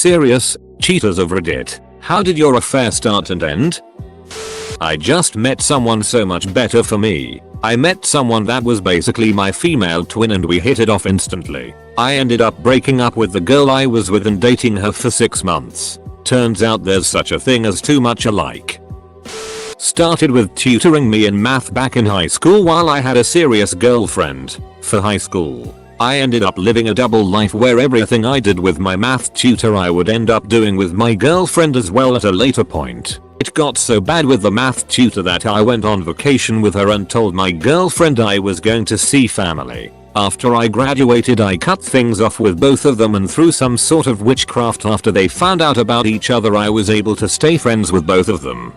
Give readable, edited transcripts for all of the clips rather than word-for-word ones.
serious, cheaters of Reddit. How did your affair start and end? I just met someone so much better for me. I met someone that was basically my female twin and we hit it off instantly. I ended up breaking up with the girl I was with and dating her for 6 months. Turns out there's such a thing as too much alike. Started with tutoring me in math back in high school while I had a serious girlfriend. For high school, I ended up living a double life where everything I did with my math tutor I would end up doing with my girlfriend as well at a later point. It got so bad with the math tutor that I went on vacation with her and told my girlfriend I was going to see family. After I graduated I cut things off with both of them and through some sort of witchcraft after they found out about each other I was able to stay friends with both of them.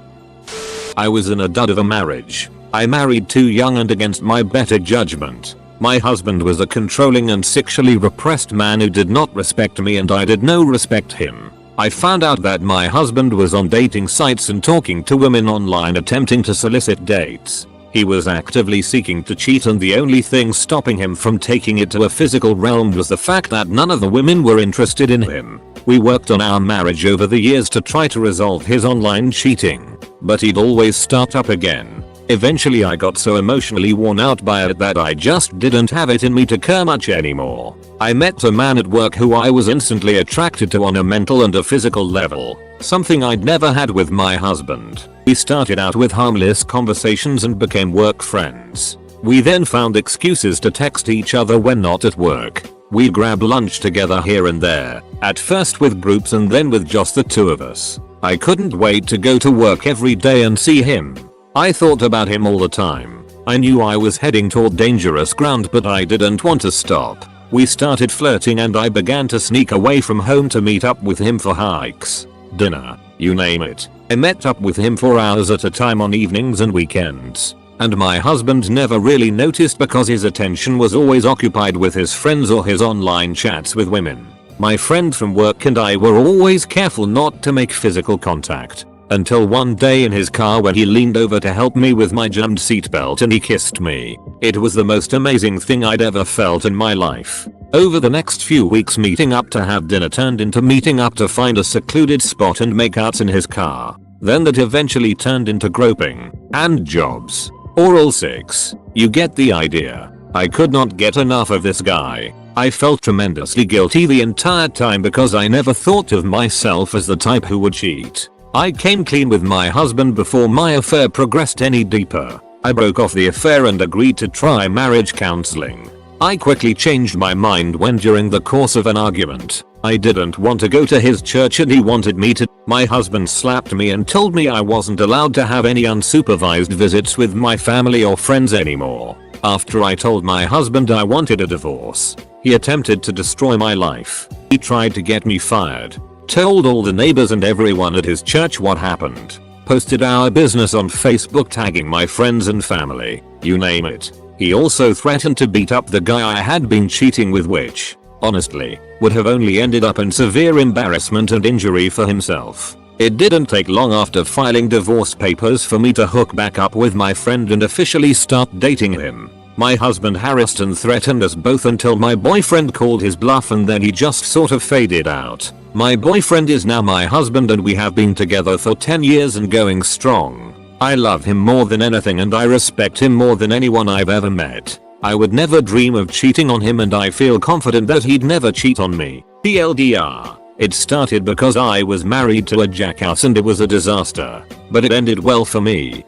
I was in a dud of a marriage. I married too young and against my better judgment. My husband was a controlling and sexually repressed man who did not respect me and I did not respect him. I found out that my husband was on dating sites and talking to women online attempting to solicit dates. He was actively seeking to cheat and the only thing stopping him from taking it to a physical realm was the fact that none of the women were interested in him. We worked on our marriage over the years to try to resolve his online cheating, but he'd always start up again. Eventually I got so emotionally worn out by it that I just didn't have it in me to care much anymore. I met a man at work who I was instantly attracted to on a mental and a physical level, something I'd never had with my husband. We started out with harmless conversations and became work friends. We then found excuses to text each other when not at work. We'd grab lunch together here and there, at first with groups and then with just the two of us. I couldn't wait to go to work every day and see him. I thought about him all the time. I knew I was heading toward dangerous ground but I didn't want to stop. We started flirting and I began to sneak away from home to meet up with him for hikes, dinner, you name it. I met up with him for hours at a time on evenings and weekends. And my husband never really noticed because his attention was always occupied with his friends or his online chats with women. My friend from work and I were always careful not to make physical contact. Until one day in his car when he leaned over to help me with my jammed seatbelt and he kissed me. It was the most amazing thing I'd ever felt in my life. Over the next few weeks meeting up to have dinner turned into meeting up to find a secluded spot and make outs in his car. Then that eventually turned into groping, hand jobs, oral sex. You get the idea. I could not get enough of this guy. I felt tremendously guilty the entire time because I never thought of myself as the type who would cheat. I came clean with my husband before my affair progressed any deeper. I broke off the affair and agreed to try marriage counseling. I quickly changed my mind when during the course of an argument, I didn't want to go to his church and he wanted me to. My husband slapped me and told me I wasn't allowed to have any unsupervised visits with my family or friends anymore. After I told my husband I wanted a divorce, he attempted to destroy my life. He tried to get me fired. Told all the neighbors and everyone at his church what happened. Posted our business on Facebook tagging my friends and family, you name it. He also threatened to beat up the guy I had been cheating with which, honestly, would have only ended up in severe embarrassment and injury for himself. It didn't take long after filing divorce papers for me to hook back up with my friend and officially start dating him. My husband harassed and threatened us both until my boyfriend called his bluff and then he just sort of faded out. My boyfriend is now my husband and we have been together for 10 years and going strong. I love him more than anything and I respect him more than anyone I've ever met. I would never dream of cheating on him and I feel confident that he'd never cheat on me. TLDR. It started because I was married to a jackass and it was a disaster. But it ended well for me.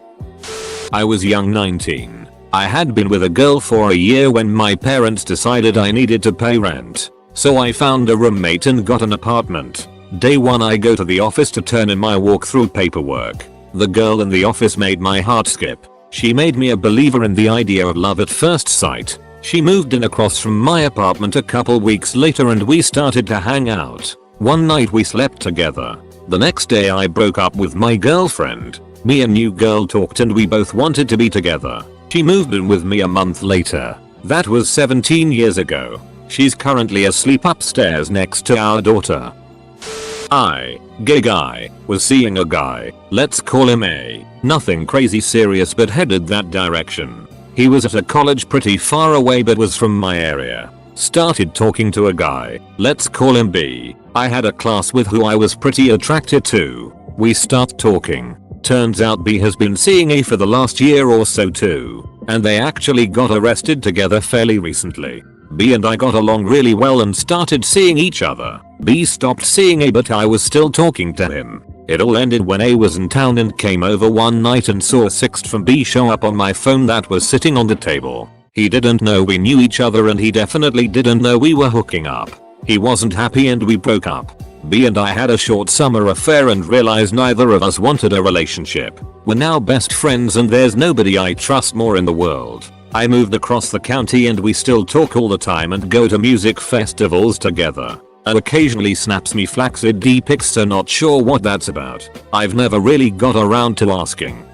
I was young, 19. I had been with a girl for a year when my parents decided I needed to pay rent. So I found a roommate and got an apartment. Day 1 I go to the office to turn in my walkthrough paperwork. The girl in the office made my heart skip. She made me a believer in the idea of love at first sight. She moved in across from my apartment a couple weeks later and we started to hang out. One night we slept together. The next day I broke up with my girlfriend. Me and new girl talked and we both wanted to be together. She moved in with me a month later. That was 17 years ago. She's currently asleep upstairs next to our daughter. I, gay guy, was seeing a guy, let's call him A. Nothing crazy serious but headed that direction. He was at a college pretty far away but was from my area. Started talking to a guy, let's call him B. I had a class with who I was pretty attracted to. We start talking. Turns out B has been seeing A for the last year or so too. And they actually got arrested together fairly recently. B and I got along really well and started seeing each other. B stopped seeing A but I was still talking to him. It all ended when A was in town and came over one night and saw a text from B show up on my phone that was sitting on the table. He didn't know we knew each other and he definitely didn't know we were hooking up. He wasn't happy and we broke up. B and I had a short summer affair and realized neither of us wanted a relationship. We're now best friends and there's nobody I trust more in the world. I moved across the county and we still talk all the time and go to music festivals together. Occasionally snaps me flaccid D pics, so not sure what that's about. I've never really got around to asking.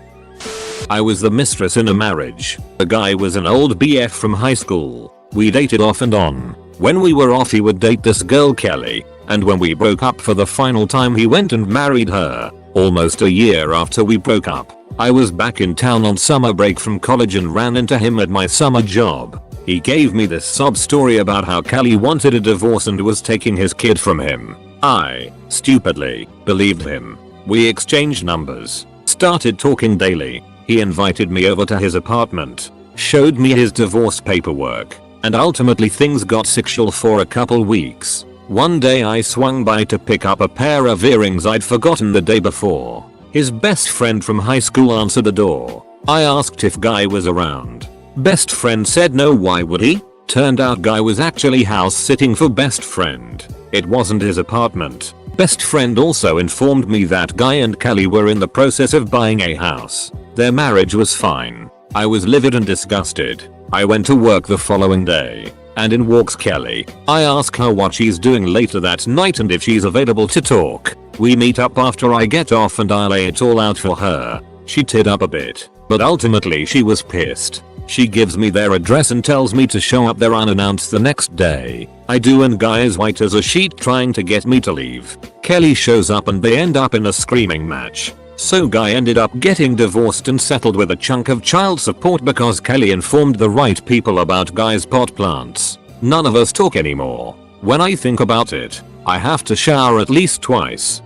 I was the mistress in a marriage. The guy was an old BF from high school. We dated off and on. When we were off he would date this girl Kelly, and when we broke up for the final time he went and married her, almost a year after we broke up. I was back in town on summer break from college and ran into him at my summer job. He gave me this sob story about how Kelly wanted a divorce and was taking his kid from him. I, stupidly, believed him. We exchanged numbers, started talking daily. He invited me over to his apartment, showed me his divorce paperwork, and ultimately things got sexual for a couple weeks. One day I swung by to pick up a pair of earrings I'd forgotten the day before. His best friend from high school answered the door. I asked if Guy was around. Best friend said no, why would he? Turned out Guy was actually house sitting for best friend. It wasn't his apartment. Best friend also informed me that Guy and Kelly were in the process of buying a house. Their marriage was fine. I was livid and disgusted. I went to work the following day, and in walks Kelly. I ask her what she's doing later that night and if she's available to talk. We meet up after I get off and I lay it all out for her. She teared up a bit, but ultimately she was pissed. She gives me their address and tells me to show up there unannounced the next day. I do and Guy is white as a sheet trying to get me to leave. Kelly shows up and they end up in a screaming match. So Guy ended up getting divorced and settled with a chunk of child support because Kelly informed the right people about Guy's pot plants. None of us talk anymore. When I think about it, I have to shower at least twice.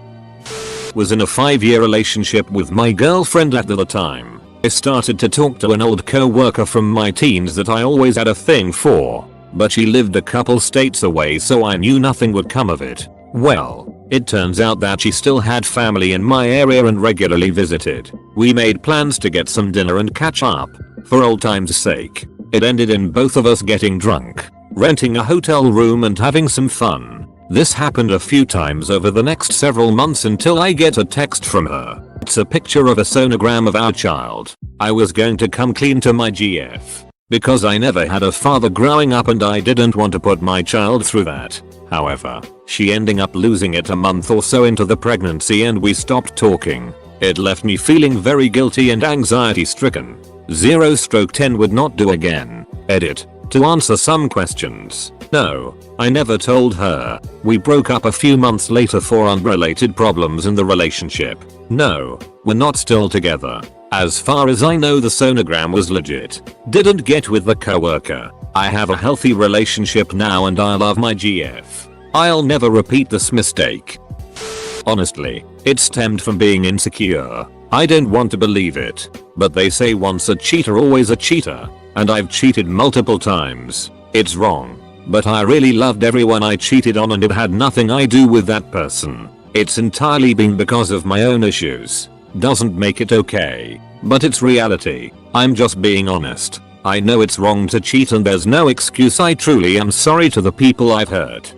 Was in a 5-year relationship with my girlfriend at the time. I started to talk to an old co-worker from my teens that I always had a thing for, but she lived a couple states away so I knew nothing would come of it. Well, it turns out that she still had family in my area and regularly visited. We made plans to get some dinner and catch up. For old time's sake, it ended in both of us getting drunk, renting a hotel room and having some fun. This happened a few times over the next several months until I get a text from her. It's a picture of a sonogram of our child. I was going to come clean to my GF, because I never had a father growing up and I didn't want to put my child through that. However, she ending up losing it a month or so into the pregnancy and we stopped talking. It left me feeling very guilty and anxiety stricken. 0/10 would not do again. Edit. To answer some questions. No, I never told her. We broke up a few months later for unrelated problems in the relationship. No, we're not still together. As far as I know the sonogram was legit. Didn't get with the coworker. I have a healthy relationship now and I love my GF. I'll never repeat this mistake. Honestly, it stemmed from being insecure. I don't want to believe it, but they say once a cheater always a cheater, and I've cheated multiple times. It's wrong, but I really loved everyone I cheated on and it had nothing I do with that person. It's entirely been because of my own issues. Doesn't make it okay, but it's reality. I'm just being honest. I know it's wrong to cheat and there's no excuse. I truly am sorry to the people I've hurt.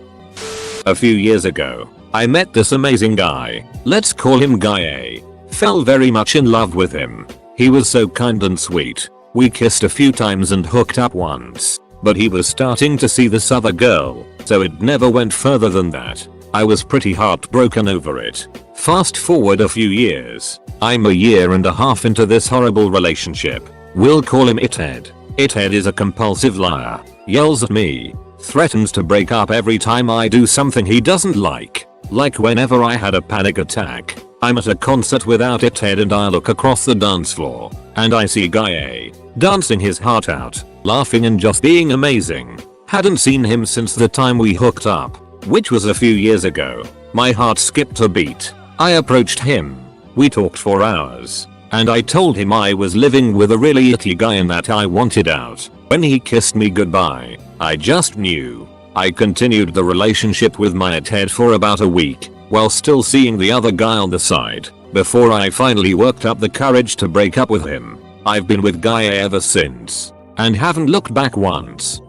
A few years ago, I met this amazing guy. Let's call him Guy A. Fell very much in love with him. He was so kind and sweet. We kissed a few times and hooked up once, but he was starting to see this other girl, so it never went further than that. I was pretty heartbroken over it. Fast forward a few years. I'm a year and a half into this horrible relationship. We'll call him Ithead. Ithead is a compulsive liar. Yells at me. Threatens to break up every time I do something he doesn't like. Like whenever I had a panic attack. I'm at a concert without Ithead and I look across the dance floor. And I see Guy A. dancing his heart out. Laughing and just being amazing. Hadn't seen him since the time we hooked up. which was a few years ago. My heart skipped a beat. I approached him. We talked for hours. And I told him I was living with a really icky guy and that I wanted out. When he kissed me goodbye, I just knew. I continued the relationship with my ex for about a week, while still seeing the other guy on the side, before I finally worked up the courage to break up with him. I've been with Guy ever since, and haven't looked back once.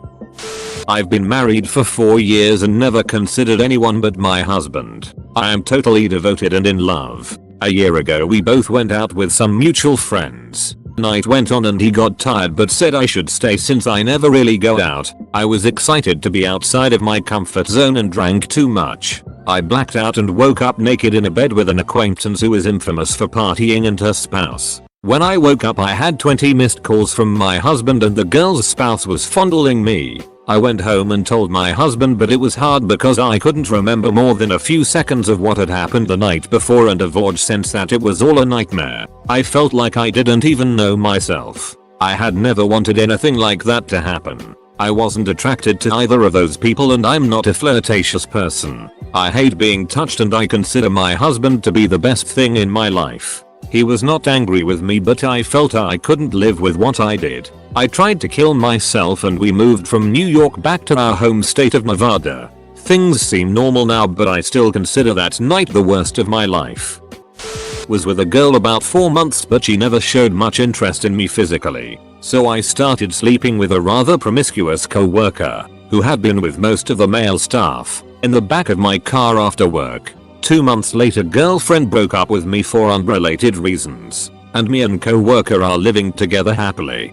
I've been married for 4 years and never considered anyone but my husband. I am totally devoted and in love. A year ago we both went out with some mutual friends. Night went on and he got tired but said I should stay since I never really go out. I was excited to be outside of my comfort zone and drank too much. I blacked out and woke up naked in a bed with an acquaintance who is infamous for partying and her spouse. When I woke up I had 20 missed calls from my husband and the girl's spouse was fondling me. I went home and told my husband, but it was hard because I couldn't remember more than a few seconds of what had happened the night before and avoid sense that it was all a nightmare. I felt like I didn't even know myself. I had never wanted anything like that to happen. I wasn't attracted to either of those people and I'm not a flirtatious person. I hate being touched and I consider my husband to be the best thing in my life. He was not angry with me but I felt I couldn't live with what I did. I tried to kill myself and we moved from New York back to our home state of Nevada. Things seem normal now but I still consider that night the worst of my life. Was with a girl about 4 months but she never showed much interest in me physically. So I started sleeping with a rather promiscuous co-worker, who had been with most of the male staff, in the back of my car after work. 2 months later girlfriend broke up with me for unrelated reasons, and me and co-worker are living together happily.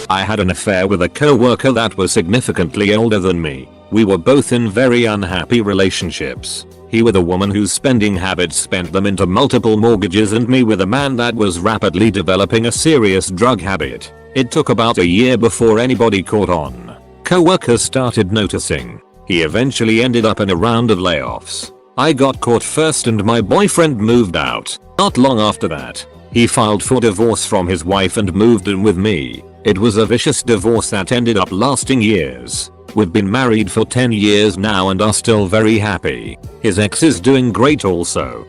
I had an affair with a co-worker that was significantly older than me. We were both in very unhappy relationships. He with a woman whose spending habits spent them into multiple mortgages and me with a man that was rapidly developing a serious drug habit. It took about a year before anybody caught on. Co-worker started noticing. He eventually ended up in a round of layoffs. I got caught first and my boyfriend moved out. Not long after that, he filed for divorce from his wife and moved in with me. It was a vicious divorce that ended up lasting years. We've been married for 10 years now and are still very happy. His ex is doing great also.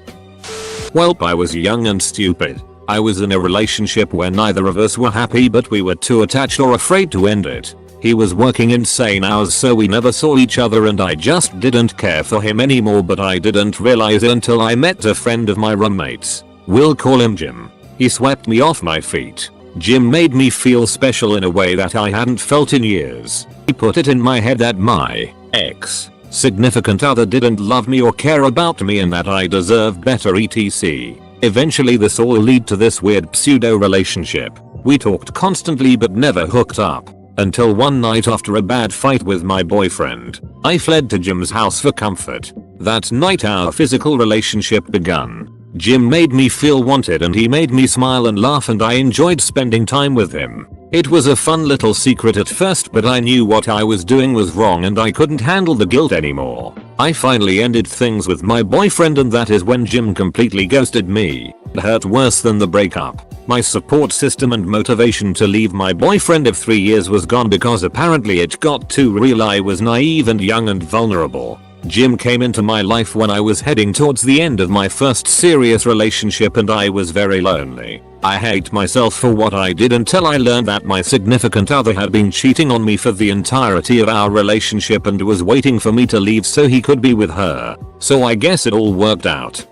Welp, I was young and stupid. I was in a relationship where neither of us were happy but we were too attached or afraid to end it. He was working insane hours so we never saw each other and I just didn't care for him anymore but I didn't realize it until I met a friend of my roommates. We'll call him Jim. He swept me off my feet. Jim made me feel special in a way that I hadn't felt in years. He put it in my head that my ex-significant other didn't love me or care about me and that I deserved better etc. Eventually this all led to this weird pseudo relationship. We talked constantly but never hooked up. Until one night after a bad fight with my boyfriend, I fled to Jim's house for comfort. That night our physical relationship began. Jim made me feel wanted and he made me smile and laugh and I enjoyed spending time with him. It was a fun little secret at first but I knew what I was doing was wrong and I couldn't handle the guilt anymore. I finally ended things with my boyfriend and that is when Jim completely ghosted me. It hurt worse than the breakup. My support system and motivation to leave my boyfriend of 3 years was gone because apparently it got too real. I was naive and young and vulnerable. Jim came into my life when I was heading towards the end of my first serious relationship and I was very lonely. I hate myself for what I did until I learned that my significant other had been cheating on me for the entirety of our relationship and was waiting for me to leave so he could be with her. So I guess it all worked out.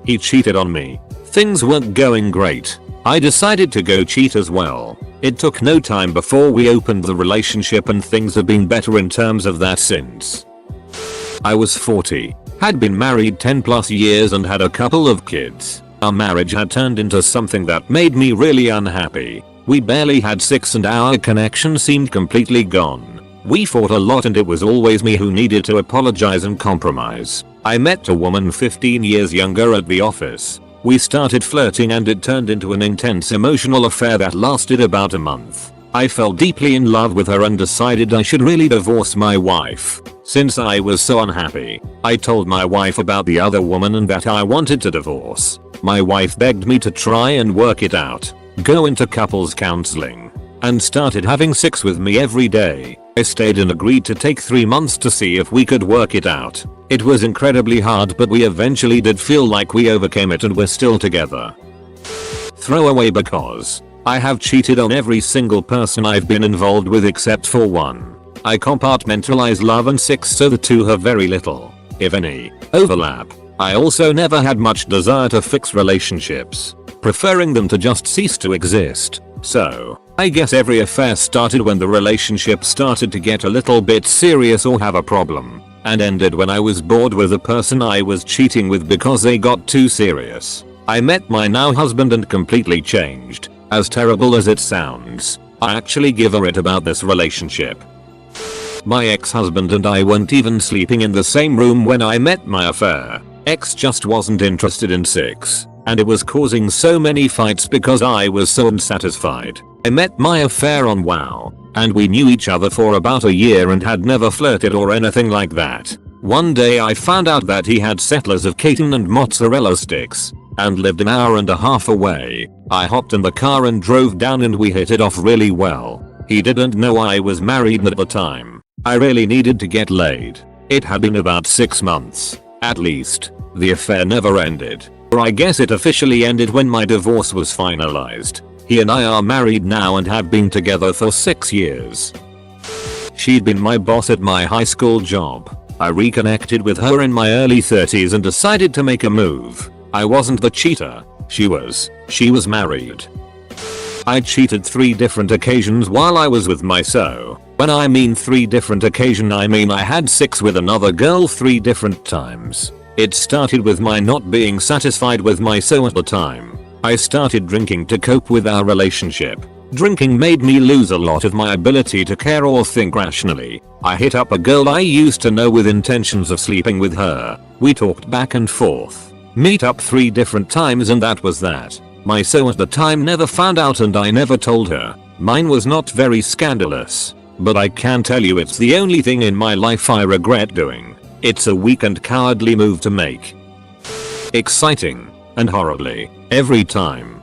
He cheated on me. Things weren't going great. I decided to go cheat as well. It took no time before we opened the relationship and things have been better in terms of that since. I was 40, had been married 10 plus years and had a couple of kids. Our marriage had turned into something that made me really unhappy. We barely had sex and our connection seemed completely gone. We fought a lot and it was always me who needed to apologize and compromise. I met a woman 15 years younger at the office. We started flirting and it turned into an intense emotional affair that lasted about a month. I fell deeply in love with her and decided I should really divorce my wife. Since I was so unhappy, I told my wife about the other woman and that I wanted to divorce. My wife begged me to try and work it out, go into couples counseling, and started having sex with me every day. I stayed and agreed to take 3 months to see if we could work it out. It was incredibly hard, but we eventually did feel like we overcame it and we're still together. Throwaway because I have cheated on every single person I've been involved with except for one. I compartmentalize love and sex so the two have very little, if any, overlap. I also never had much desire to fix relationships, preferring them to just cease to exist. So, I guess every affair started when the relationship started to get a little bit serious or have a problem, and ended when I was bored with the person I was cheating with because they got too serious. I met my now husband and completely changed. As terrible as it sounds, I actually give a shit about this relationship. My ex-husband and I weren't even sleeping in the same room when I met my affair. Ex just wasn't interested in sex, and it was causing so many fights because I was so unsatisfied. I met my affair on WoW, and we knew each other for about a year and had never flirted or anything like that. One day I found out that he had settlers of Cajun and mozzarella sticks, and lived an hour and a half away. I hopped in the car and drove down and we hit it off really well. He didn't know I was married at the time. I really needed to get laid. It had been about 6 months, at least. The affair never ended. Or I guess it officially ended when my divorce was finalized. He and I are married now and have been together for 6 years. She'd been my boss at my high school job. I reconnected with her in my early 30s and decided to make a move. I wasn't the cheater. She was. She was married. I cheated 3 different occasions while I was with my so. When I mean 3 different occasions, I mean I had sex with another girl 3 different times. It started with my not being satisfied with my so at the time. I started drinking to cope with our relationship. Drinking made me lose a lot of my ability to care or think rationally. I hit up a girl I used to know with intentions of sleeping with her. We talked back and forth. Meet up 3 different times and that was that. My so at the time never found out and I never told her. Mine was not very scandalous, but I can tell you it's the only thing in my life I regret doing. It's a weak and cowardly move to make. Exciting, and horribly, every time.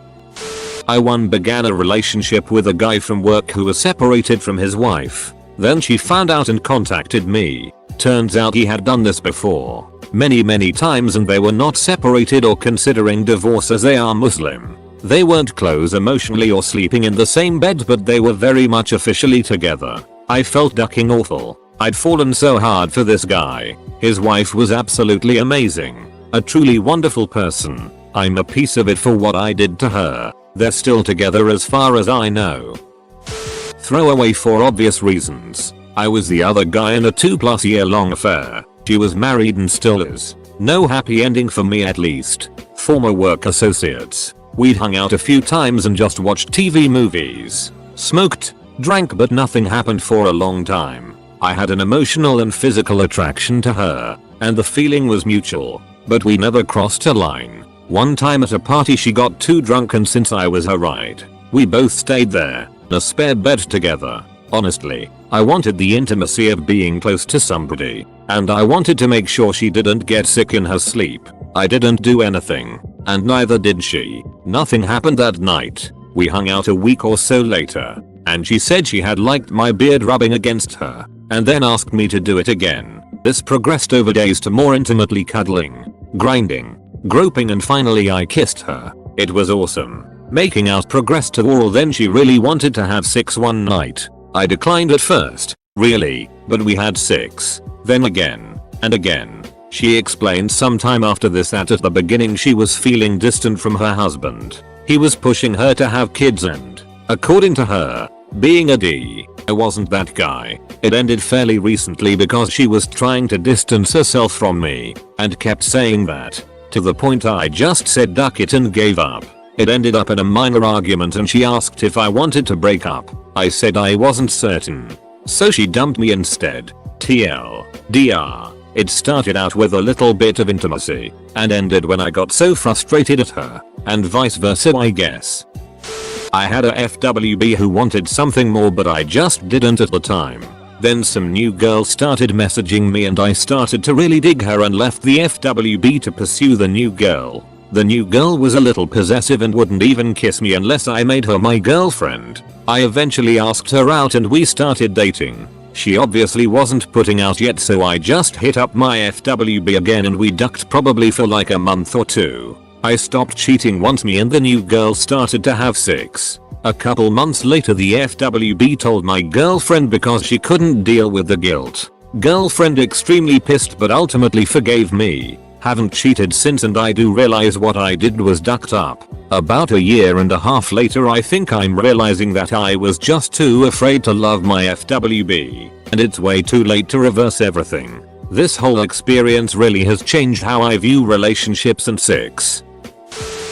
I once began a relationship with a guy from work who was separated from his wife. Then she found out and contacted me. Turns out he had done this before. Many times and they were not separated or considering divorce as they are Muslim. They weren't close emotionally or sleeping in the same bed but they were very much officially together. I felt ducking awful. I'd fallen so hard for this guy. His wife was absolutely amazing. A truly wonderful person. I'm a piece of it for what I did to her. They're still together as far as I know. Throwaway for obvious reasons. I was the other guy in a 2+ year long affair. She was married and still is. No happy ending for me at least. Former work associates. We'd hung out a few times and just watched TV movies. Smoked, drank but nothing happened for a long time. I had an emotional and physical attraction to her, and the feeling was mutual, but we never crossed a line. One time at a party she got too drunk and since I was her ride, we both stayed there, in a spare bed together. Honestly, I wanted the intimacy of being close to somebody, and I wanted to make sure she didn't get sick in her sleep. I didn't do anything, and neither did she. Nothing happened that night. We hung out a week or so later, and she said she had liked my beard rubbing against her, and then asked me to do it again. This progressed over days to more intimately cuddling, grinding, groping, and finally I kissed her. It was awesome. Making out progressed to oral, then she really wanted to have sex one night. I declined at first, really, but we had sex. Then again, and again. She explained sometime after this that at the beginning she was feeling distant from her husband. He was pushing her to have kids and, according to her, being a D. I wasn't that guy. It ended fairly recently because she was trying to distance herself from me, and kept saying that, to the point I just said duck it and gave up. It ended up in a minor argument and she asked if I wanted to break up. I said I wasn't certain. So she dumped me instead. TLDR. It started out with a little bit of intimacy, and ended when I got so frustrated at her, and vice versa I guess. I had a FWB who wanted something more but I just didn't at the time. Then some new girl started messaging me and I started to really dig her and left the FWB to pursue the new girl. The new girl was a little possessive and wouldn't even kiss me unless I made her my girlfriend. I eventually asked her out and we started dating. She obviously wasn't putting out yet, so I just hit up my FWB again and we ducked probably for like a month or two. I stopped cheating once me and the new girl started to have sex. A couple months later the FWB told my girlfriend because she couldn't deal with the guilt. Girlfriend extremely pissed but ultimately forgave me. Haven't cheated since and I do realize what I did was ducked up. About a year and a half later I think I'm realizing that I was just too afraid to love my FWB. And it's way too late to reverse everything. This whole experience really has changed how I view relationships and sex.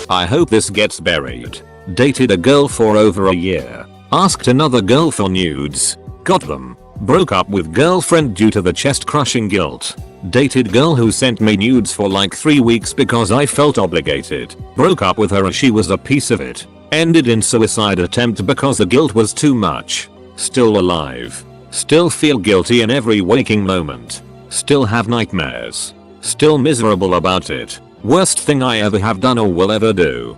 I hope this gets buried. Dated a girl for over a year. Asked another girl for nudes. Got them. Broke up with girlfriend due to the chest crushing guilt. Dated girl who sent me nudes for like 3 weeks because I felt obligated. Broke up with her as she was a piece of it. Ended in suicide attempt because the guilt was too much. Still alive. Still feel guilty in every waking moment. Still have nightmares. Still miserable about it. Worst thing I ever have done or will ever do.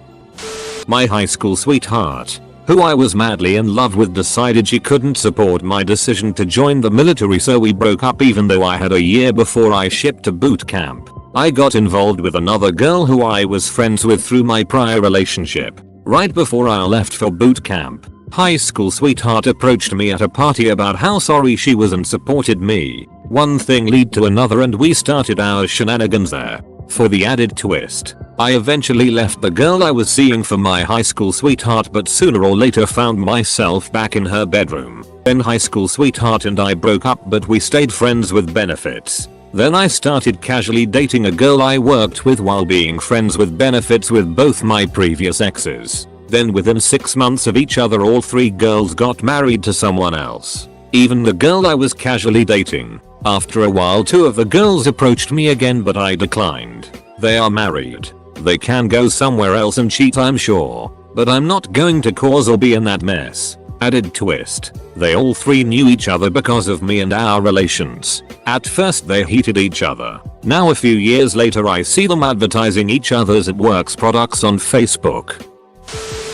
My high school sweetheart, who I was madly in love with, decided she couldn't support my decision to join the military, so we broke up even though I had a year before I shipped to boot camp. I got involved with another girl who I was friends with through my prior relationship. Right before I left for boot camp, high school sweetheart approached me at a party about how sorry she was and supported me. One thing led to another and we started our shenanigans there. For the added twist, I eventually left the girl I was seeing for my high school sweetheart, but sooner or later found myself back in her bedroom. Then high school sweetheart and I broke up, but we stayed friends with benefits. Then I started casually dating a girl I worked with while being friends with benefits with both my previous exes. Then within 6 months of each other all 3 girls got married to someone else. Even the girl I was casually dating. After a while 2 of the girls approached me again, but I declined. They are married. They can go somewhere else and cheat, I'm sure. But I'm not going to cause or be in that mess. Added twist. They all 3 knew each other because of me and our relations. At first they hated each other. Now a few years later I see them advertising each other's at work's products on Facebook.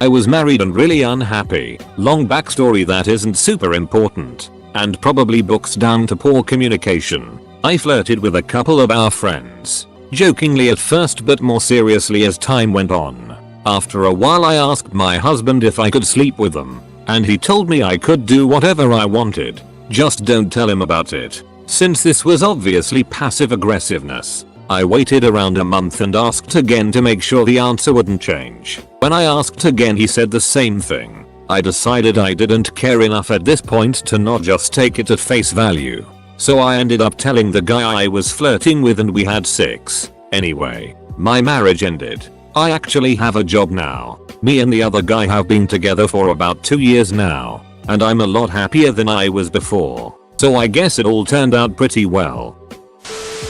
I was married and really unhappy. Long backstory that isn't super important. And probably books down to poor communication. I flirted with a couple of our friends. Jokingly at first, but more seriously as time went on. After a while I asked my husband if I could sleep with them. And he told me I could do whatever I wanted. Just don't tell him about it. Since this was obviously passive aggressiveness, I waited around a month and asked again to make sure the answer wouldn't change. When I asked again he said the same thing. I decided I didn't care enough at this point to not just take it at face value. So I ended up telling the guy I was flirting with and we had sex. Anyway, my marriage ended. I actually have a job now. Me and the other guy have been together for about 2 years now. And I'm a lot happier than I was before. So I guess it all turned out pretty well.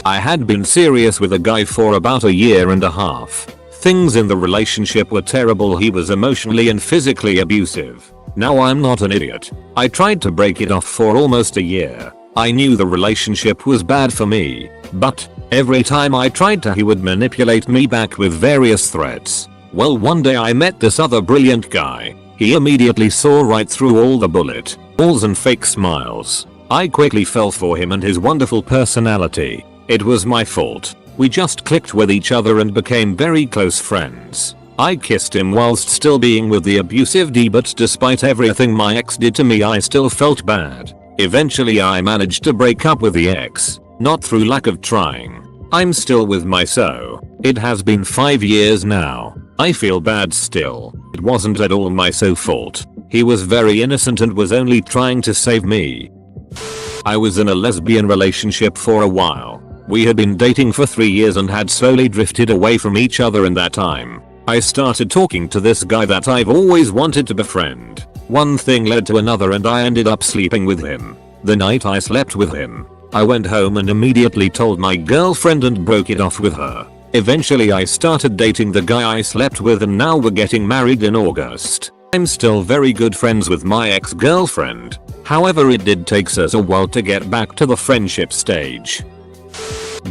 I had been serious with a guy for about a year and a half. Things in the relationship were terrible. He was emotionally and physically abusive. Now I'm not an idiot. I tried to break it off for almost a year. I knew the relationship was bad for me, but every time I tried to, he would manipulate me back with various threats. Well, one day I met this other brilliant guy. He immediately saw right through all the bullet holes and fake smiles. I quickly fell for him and his wonderful personality. It was my fault. We just clicked with each other and became very close friends. I kissed him whilst still being with the abusive D, but despite everything my ex did to me I still felt bad. Eventually I managed to break up with the ex, not through lack of trying. I'm still with my so. It has been 5 years now. I feel bad still. It wasn't at all my so fault. He was very innocent and was only trying to save me. I was in a lesbian relationship for a while. We had been dating for 3 years and had slowly drifted away from each other in that time. I started talking to this guy that I've always wanted to befriend. One thing led to another and I ended up sleeping with him. The night I slept with him, I went home and immediately told my girlfriend and broke it off with her. Eventually I started dating the guy I slept with and now we're getting married in August. I'm still very good friends with my ex-girlfriend. However, it did take us a while to get back to the friendship stage.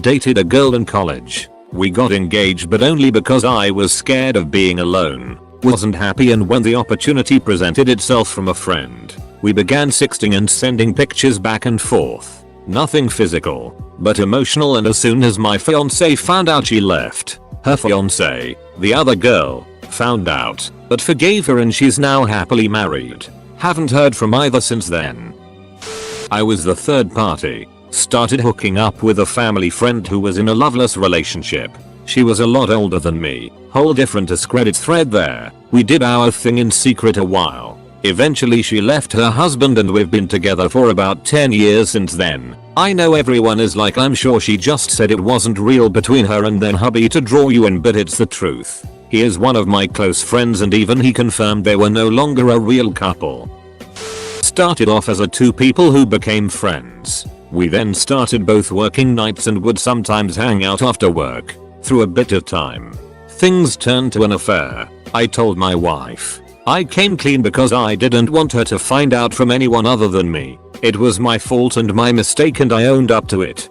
Dated a girl in college. We got engaged but only because I was scared of being alone. Wasn't happy, and when the opportunity presented itself from a friend, We began sexting and sending pictures back and forth. Nothing physical, but emotional, and as soon as my fiancé found out, she left. Her fiancé, the other girl, found out, but forgave her and she's now happily married. Haven't heard from either since then. I was the third party. Started hooking up with a family friend who was in a loveless relationship. She was a lot older than me. Whole different discredit thread there. We did our thing in secret a while. Eventually she left her husband and we've been together for about 10 years since then. I know everyone is like, I'm sure she just said it wasn't real between her and then hubby to draw you in, but it's the truth. He is one of my close friends and even he confirmed they were no longer a real couple. Started off as two people who became friends. We then started both working nights and would sometimes hang out after work. Through a bit of time, things turned to an affair. I told my wife. I came clean because I didn't want her to find out from anyone other than me. It was my fault and my mistake and I owned up to it.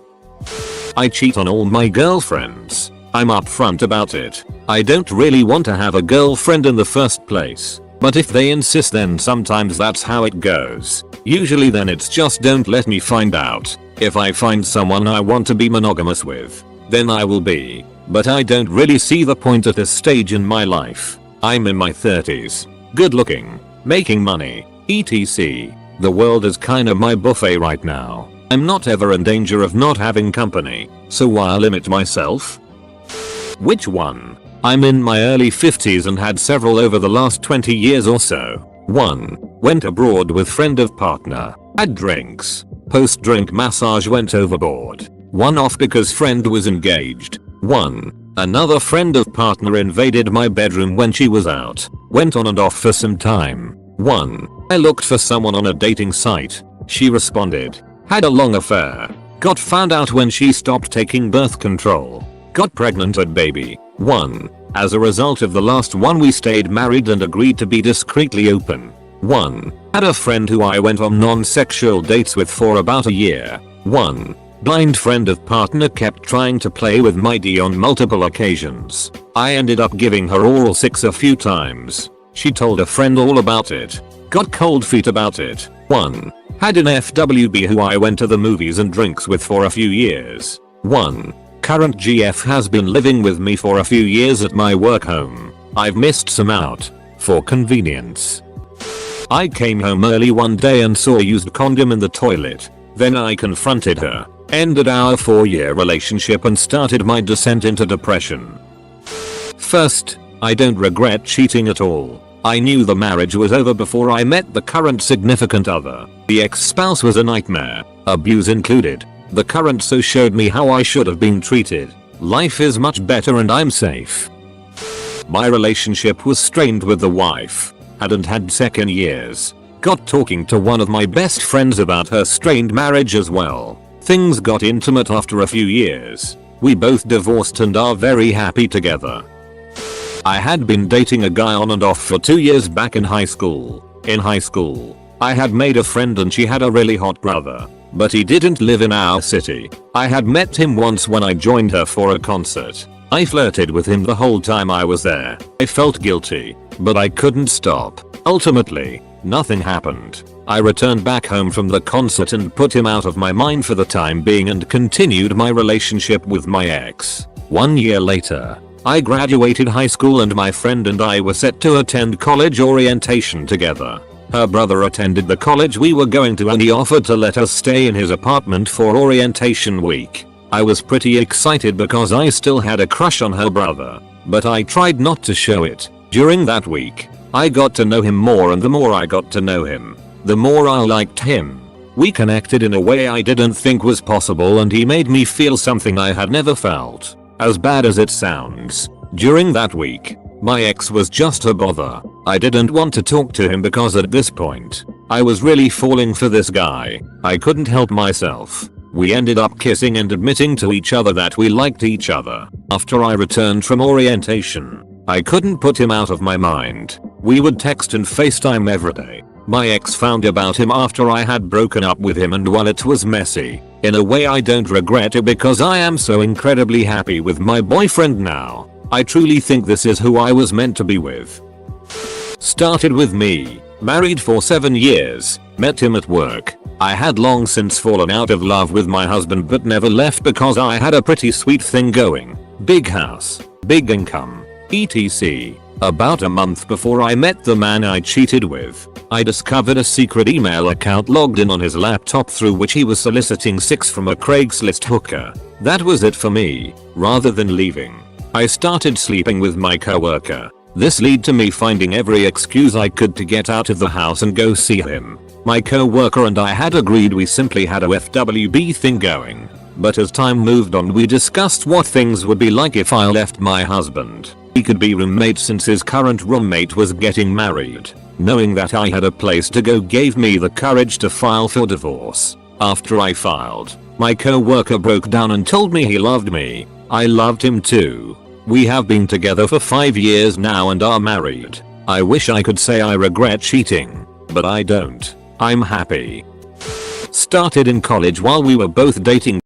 I cheat on all my girlfriends. I'm upfront about it. I don't really want to have a girlfriend in the first place. But if they insist, then sometimes that's how it goes. Usually then it's just don't let me find out. If I find someone I want to be monogamous with, then I will be. But I don't really see the point at this stage in my life. I'm in my 30s. Good looking. Making money. etc. The world is kinda my buffet right now. I'm not ever in danger of not having company. So why limit myself? Which one? I'm in my early 50s and had several over the last 20 years or so. 1. Went abroad with friend of partner. Had drinks. Post-drink massage went overboard. 1 off because friend was engaged. 1. Another friend of partner invaded my bedroom when she was out. Went on and off for some time. 1. I looked for someone on a dating site. She responded. Had a long affair. Got found out when she stopped taking birth control. Got pregnant at baby. 1. As a result of the last one, we stayed married and agreed to be discreetly open. 1. Had a friend who I went on non-sexual dates with for about a year. 1. Blind friend of partner kept trying to play with my D on multiple occasions. I ended up giving her oral sex a few times. She told a friend all about it. Got cold feet about it. 1. Had an FWB who I went to the movies and drinks with for a few years. 1. Current GF has been living with me for a few years at my work home. I've missed some out. For convenience. I came home early one day and saw a used condom in the toilet. Then I confronted her, ended our 4-year relationship and started my descent into depression. First, I don't regret cheating at all. I knew the marriage was over before I met the current significant other. The ex-spouse was a nightmare, abuse included. The current so showed me how I should have been treated. Life is much better and I'm safe. My relationship was strained with the wife. Hadn't had second years. Got talking to one of my best friends about her strained marriage as well. Things got intimate after a few years. We both divorced and are very happy together. I had been dating a guy on and off for 2 years back in high school. In high school, I had made a friend and she had a really hot brother. But he didn't live in our city. I had met him once when I joined her for a concert. I flirted with him the whole time I was there. I felt guilty, but I couldn't stop. Ultimately, nothing happened. I returned back home from the concert and put him out of my mind for the time being and continued my relationship with my ex. 1 year later, I graduated high school and my friend and I were set to attend college orientation together. Her brother attended the college we were going to and he offered to let us stay in his apartment for orientation week. I was pretty excited because I still had a crush on her brother, but I tried not to show it. During that week, I got to know him more and the more I got to know him, the more I liked him. We connected in a way I didn't think was possible and he made me feel something I had never felt. As bad as it sounds, during that week, my ex was just a bother. I didn't want to talk to him because at this point, I was really falling for this guy. I couldn't help myself. We ended up kissing and admitting to each other that we liked each other. After I returned from orientation, I couldn't put him out of my mind. We would text and FaceTime every day. My ex found about him after I had broken up with him and while it was messy, in a way I don't regret it because I am so incredibly happy with my boyfriend now. I truly think this is who I was meant to be with. Started with me. Married for 7 years. Met him at work. I had long since fallen out of love with my husband but never left because I had a pretty sweet thing going. Big house, big income, etc. About a month before I met the man I cheated with, I discovered a secret email account logged in on his laptop through which he was soliciting sex from a Craigslist hooker. That was it for me. Rather than leaving, I started sleeping with my coworker. This led to me finding every excuse I could to get out of the house and go see him. My coworker and I had agreed we simply had a FWB thing going. But as time moved on we discussed what things would be like if I left my husband. He could be roommate since his current roommate was getting married. Knowing that I had a place to go gave me the courage to file for divorce. After I filed, my coworker broke down and told me he loved me. I loved him too. We have been together for 5 years now and are married. I wish I could say I regret cheating, but I don't. I'm happy. Started in college while we were both dating.